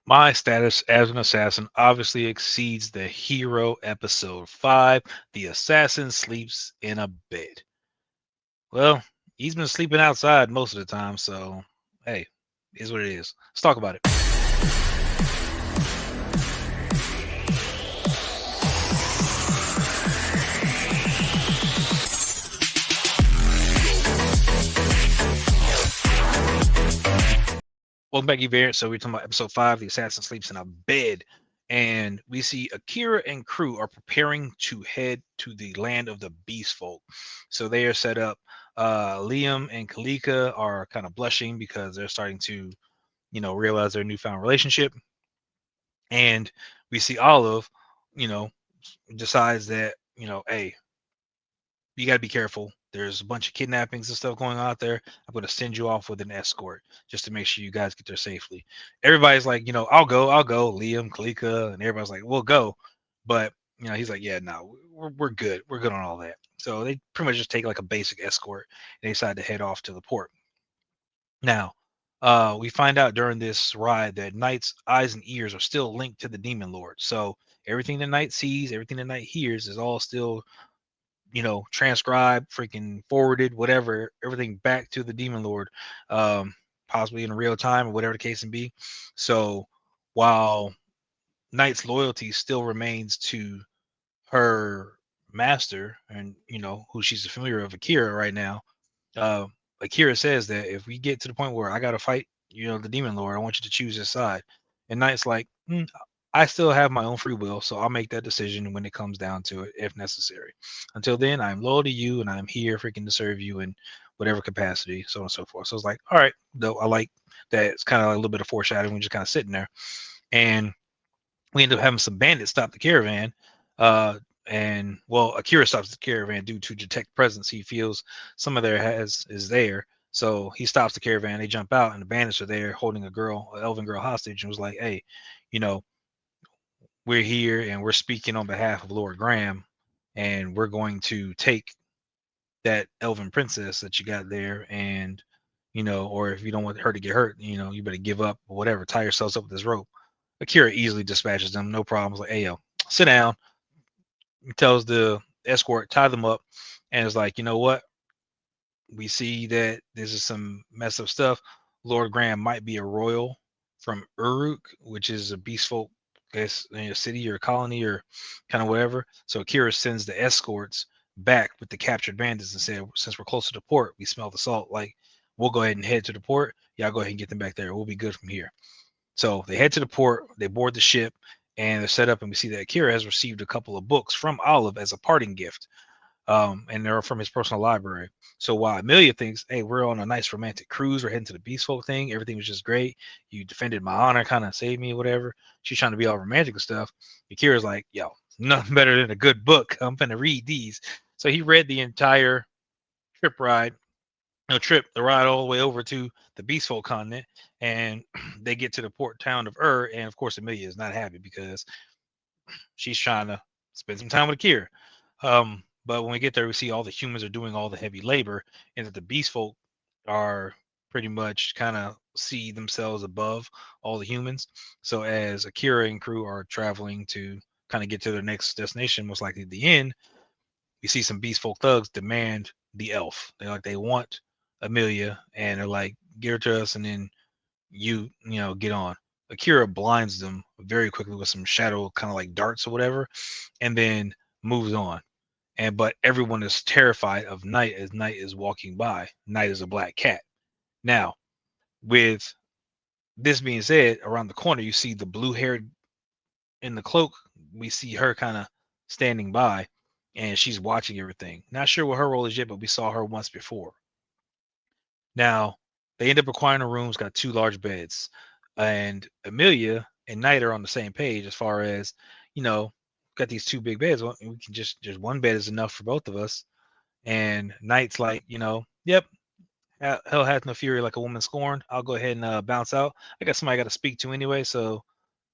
My status as an assassin obviously exceeds the hero episode 5. The assassin sleeps in a bed. Well, he's been sleeping outside most of the time, so hey, is what it is. Let's talk about it. Welcome back, Evariant. So we're talking about episode 5, The Assassin Sleeps in a Bed. And we see Akira and crew are preparing to head to the land of the beastfolk. So they are set up. Liam and Kalika are kind of blushing because they're starting to, realize their newfound relationship. And we see Olive, you know, decides that, hey, you got to be careful. There's a bunch of kidnappings and stuff going on out there. I'm going to send you off with an escort just to make sure you guys get there safely. Everybody's like, I'll go. Liam, Kalika, and everybody's like, we'll go. But, he's like, yeah, no, we're good. We're good on all that. So they pretty much just take like a basic escort and they decide to head off to the port. Now, we find out during this ride that Knight's eyes and ears are still linked to the Demon Lord. So everything the Knight sees, everything the Knight hears is all still transcribed, freaking forwarded, whatever, everything back to the Demon Lord, possibly in real time or whatever the case may be. So while Knight's loyalty still remains to her master and, who she's familiar of, Akira, right now, uh, Akira says that if we get to the point where I got to fight, the Demon Lord, I want you to choose his side. And Knight's like, I still have my own free will, so I'll make that decision when it comes down to it, if necessary. Until then, I'm loyal to you, and I'm here freaking to serve you in whatever capacity, so on and so forth. So it's like, all right, though I like that. It's kind of like a little bit of foreshadowing. We're just kind of sitting there, and we end up having some bandits stop the caravan. Uh, and well, Akira stops the caravan due to detect presence. He feels some of their has is there. So he stops the caravan. They jump out, and the bandits are there holding a girl, an elven girl, hostage, and was like, "Hey, you know, we're here and we're speaking on behalf of Lord Graham, and we're going to take that elven princess that you got there, and or if you don't want her to get hurt, you better give up or whatever, tie yourselves up with this rope." Akira easily dispatches them, no problems. Like, hey yo, sit down. He tells the escort, tie them up, and it's like, you know what? We see that this is some messed up stuff. Lord Graham might be a royal from Uruk, which is a beast folk, I guess, in a city or a colony or kind of whatever. So Akira sends the escorts back with the captured bandits and said, since we're close to the port, we smell the salt. Like, we'll go ahead and head to the port. Y'all go ahead and get them back there. We'll be good from here. So they head to the port, they board the ship, and they're set up. And we see that Akira has received a couple of books from Olive as a parting gift, and they're from his personal library. So while Amelia thinks, "Hey, we're on a nice romantic cruise, we're heading to the Beastfolk thing, everything was just great. You defended my honor, kind of saved me, whatever." She's trying to be all romantic and stuff. Akira's like, "Yo, nothing better than a good book. I'm gonna read these." So he read the entire trip ride the ride all the way over to the Beastfolk continent, and they get to the port town of and of course Amelia is not happy because she's trying to spend some time with Akira. But when we get there, we see all the humans are doing all the heavy labor, and that the Beastfolk are pretty much kind of see themselves above all the humans. So as Akira and crew are traveling to kind of get to their next destination, most likely the end, you see some beast folk thugs demand the elf. They want Amelia, and they're like, "Give her to us, and then get on." Akira blinds them very quickly with some shadow, kind of like darts or whatever, and then moves on. But everyone is terrified of Night as Night is walking by. Night is a black cat. Now, with this being said, around the corner you see the blue haired in the cloak. We see her kind of standing by, and she's watching everything. Not sure what her role is yet, but we saw her once before. Now, they end up acquiring a room. It's got two large beds, and Amelia and Knight are on the same page as far as, you know, got these two big beds. Well, we can just one bed is enough for both of us. And Knight's like, yep, hell hath no fury like a woman scorned. I'll go ahead and bounce out. I got somebody I got to speak to anyway, so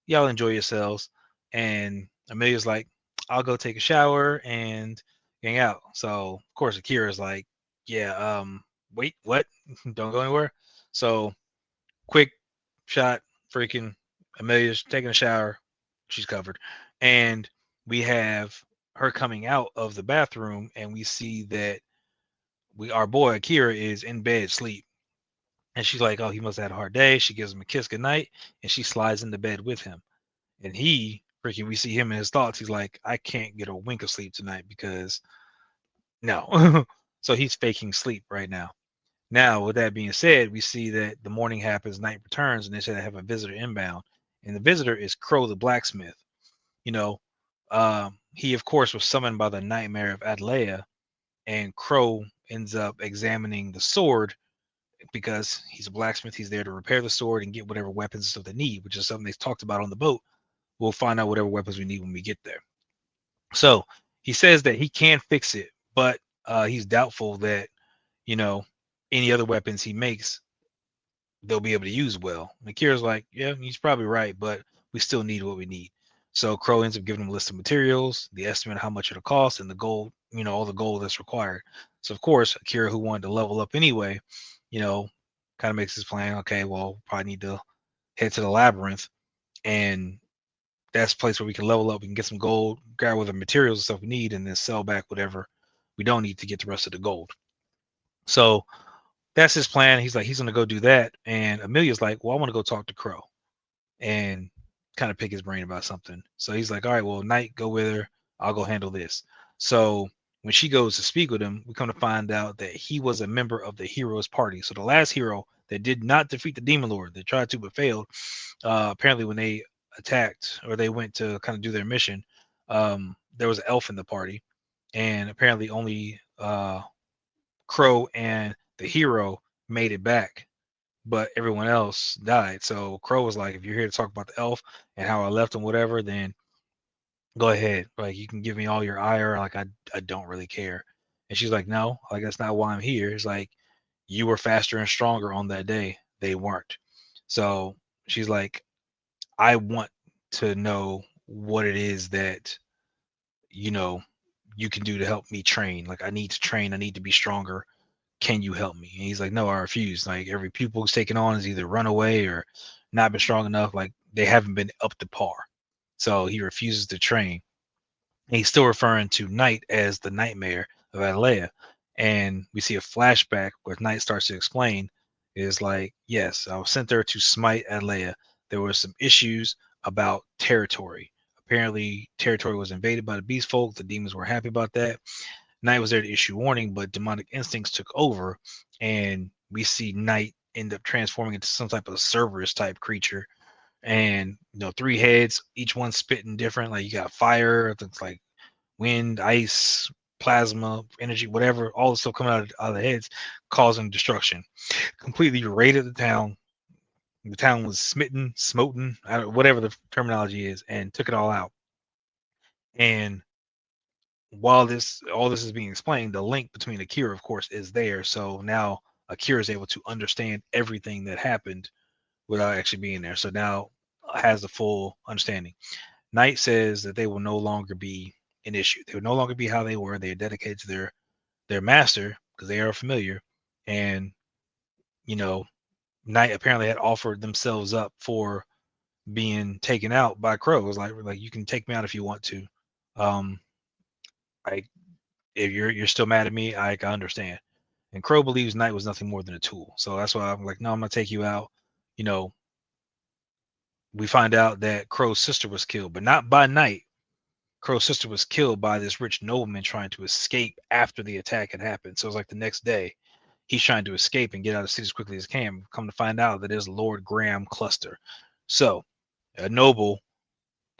y'all enjoy yourselves. And Amelia's like, I'll go take a shower and hang out. So of course Akira's like, yeah, wait, what? Don't go anywhere. So quick shot, freaking Amelia's taking a shower. She's covered. And we have her coming out of the bathroom, and we see that our boy Akira is in bed sleep. And she's like, oh, he must have had a hard day. She gives him a kiss goodnight, and she slides into bed with him. And he freaking, we see him in his thoughts. He's like, I can't get a wink of sleep tonight because no. So he's faking sleep right now. Now, with that being said, we see that the morning happens, night returns, and they say they have a visitor inbound. And the visitor is Crow the blacksmith. You know, he, of course, was summoned by the nightmare of Adlea, and Crow ends up examining the sword because he's a blacksmith. He's there to repair the sword and get whatever weapons that they need, which is something they talked about on the boat. We'll find out whatever weapons we need when we get there. So he says that he can fix it, but he's doubtful that, you know, any other weapons he makes they'll be able to use well. And Kira's like, yeah, he's probably right, but we still need what we need. So Crow ends up giving him a list of materials, the estimate of how much it'll cost, and the gold, all the gold that's required. So of course, Akira, who wanted to level up anyway, you know, kind of makes his plan. Okay, well, probably need to head to the labyrinth, and that's a place where we can level up. We can get some gold, grab what the materials and stuff we need, and then sell back whatever we don't need to get the rest of the gold. So that's his plan. He's like, he's gonna go do that. And Amelia's like, well, I want to go talk to Crow and kind of pick his brain about something. So he's like, all right, well, Knight, go with her. I'll go handle this. So when she goes to speak with him, we come to find out that he was a member of the heroes party. So the last hero that did not defeat the demon lord, they tried to but failed. Apparently, when they attacked or they went to kind of do their mission, there was an elf in the party, and apparently only Crow and the hero made it back, but everyone else died. So Crow was like, if you're here to talk about the elf and how I left him, whatever, then go ahead. Like you can give me all your ire. Like I don't really care. And she's like, no, like that's not why I'm here. It's like you were faster and stronger on that day. They weren't. So she's like, I want to know what it is that, you know, you can do to help me train. Like I need to train. I need to be stronger. Can you help me? And he's like, no, I refuse. Like every pupil who's taken on is either run away or not been strong enough. Like they haven't been up to par. So he refuses to train. And he's still referring to Knight as the nightmare of Adelaide. And we see a flashback where Knight starts to explain is like, yes, I was sent there to smite Adelaide. There were some issues about territory. Apparently, territory was invaded by the beastfolk. The demons were happy about that. Knight was there to issue warning, but demonic instincts took over, and we see Knight end up transforming into some type of Cerberus type creature. And three heads, each one spitting different. Like you got fire, it's like wind, ice, plasma, energy, whatever, all the stuff coming out of the heads, causing destruction. Completely raided the town. The town was smitten, smoten, whatever the terminology is, and took it all out. And while all this is being explained, the link between Akira, of course, is there. So now Akira is able to understand everything that happened without actually being there. So now has the full understanding. Knight says that they will no longer be an issue. They will no longer be how they were. They are dedicated to their master because they are familiar. And you know, Knight apparently had offered themselves up for being taken out by Crow. It was like you can take me out if you want to. Um, I if you're still mad at me, I understand. And Crow believes Knight was nothing more than a tool. So that's why I'm like, no, I'm gonna take you out. You know, we find out that Crow's sister was killed, but not by Knight. Crow's sister was killed by this rich nobleman trying to escape after the attack had happened. So it's like the next day, he's trying to escape and get out of the city as quickly as he can. Come to find out that it is Lord Graham Cluster. So a noble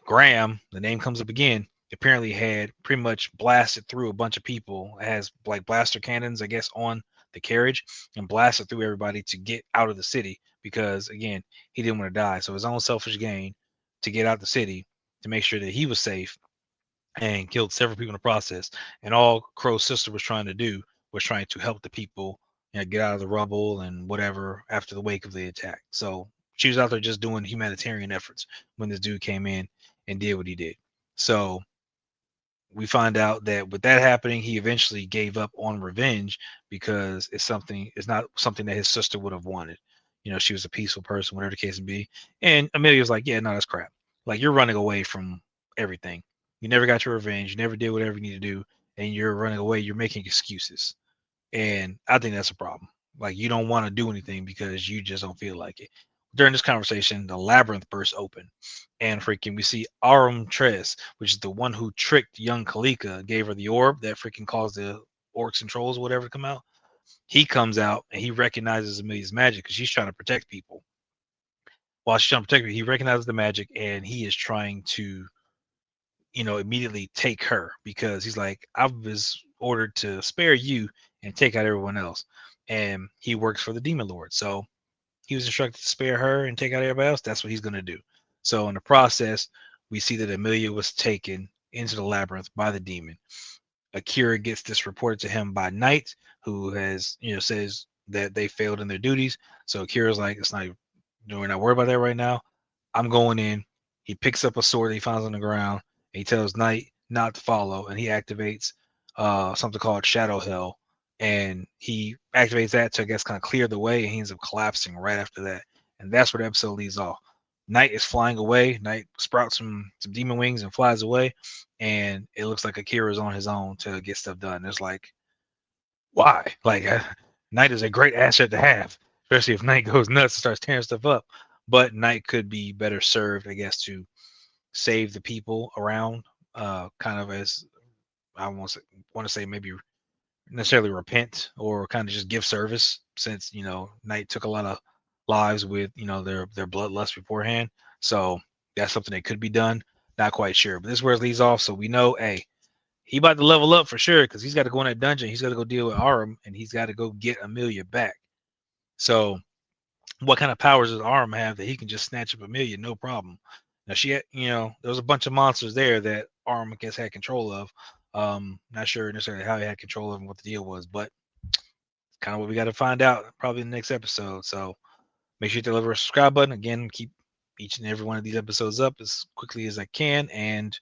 Graham, the name comes up again, apparently had pretty much blasted through a bunch of people. It has like blaster cannons, I guess, on the carriage and blasted through everybody to get out of the city because, again, he didn't want to die. So his own selfish gain to get out the city to make sure that he was safe and killed several people in the process. And all Crow's sister was trying to do was trying to help the people get out of the rubble and whatever after the wake of the attack. So she was out there just doing humanitarian efforts when this dude came in and did what he did. So we find out that with that happening, he eventually gave up on revenge because it's not something that his sister would have wanted. she was a peaceful person, whatever the case may be. And Amelia was like, yeah, no, that's crap. Like, you're running away from everything. You never got your revenge. You never did whatever you need to do, and you're running away. You're making excuses, and I think that's a problem. Like, you don't want to do anything because you just don't feel like it. During this conversation, the labyrinth bursts open, and freaking we see Arum Tres, which is the one who tricked young Kalika, gave her the orb that freaking caused the orcs and trolls or whatever to come out. He comes out and he recognizes Amelia's magic because she's trying to protect people. While she's trying to protect people, he recognizes the magic and he is trying to, immediately take her because he's like, I was ordered to spare you and take out everyone else. And he works for the Demon Lord. So he was instructed to spare her and take out everybody else. That's what he's going to do. So in the process, we see that Amelia was taken into the labyrinth by the demon. Akira gets this reported to him by Knight, who has, says that they failed in their duties. So Akira's like, it's not, we're not worried about that right now. I'm going in. He picks up a sword that he finds on the ground. And he tells Knight not to follow, and he activates something called Shadow Hell, and he activates that to, I guess, kind of clear the way, and he ends up collapsing right after that. And that's where the episode leaves off. Knight is flying away. Knight sprouts some demon wings and flies away, and it looks like Akira is on his own to get stuff done. It's like, why? Like, Knight is a great asset to have, especially if Knight goes nuts and starts tearing stuff up. But Knight could be better served, I guess, to save the people around, kind of as I want to say maybe necessarily repent or kind of just give service, since Knight took a lot of lives with their bloodlust beforehand. So that's something that could be done. Not quite sure, but this is where it leads off. So we know, hey, he about to level up for sure because he's got to go in that dungeon. He's got to go deal with Arum, and he's got to go get Amelia back. So what kind of powers does Arum have that he can just snatch up Amelia no problem? Now she had, there was a bunch of monsters there that Arum, I guess, had control of. Not sure necessarily how he had control of and what the deal was, but kind of what we got to find out probably in the next episode. So make sure you deliver a subscribe button. Again, keep each and every one of these episodes up as quickly as I can. And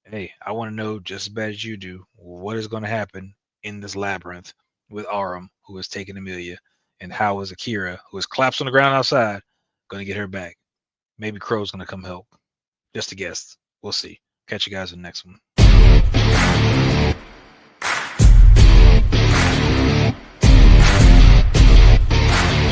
hey, I want to know just as bad as you do what is going to happen in this labyrinth with Arum, who has taken Amelia, and how is Akira, who is collapsed on the ground outside, going to get her back? Maybe Crow's going to come help. Just a guess. We'll see. Catch you guys in the next one.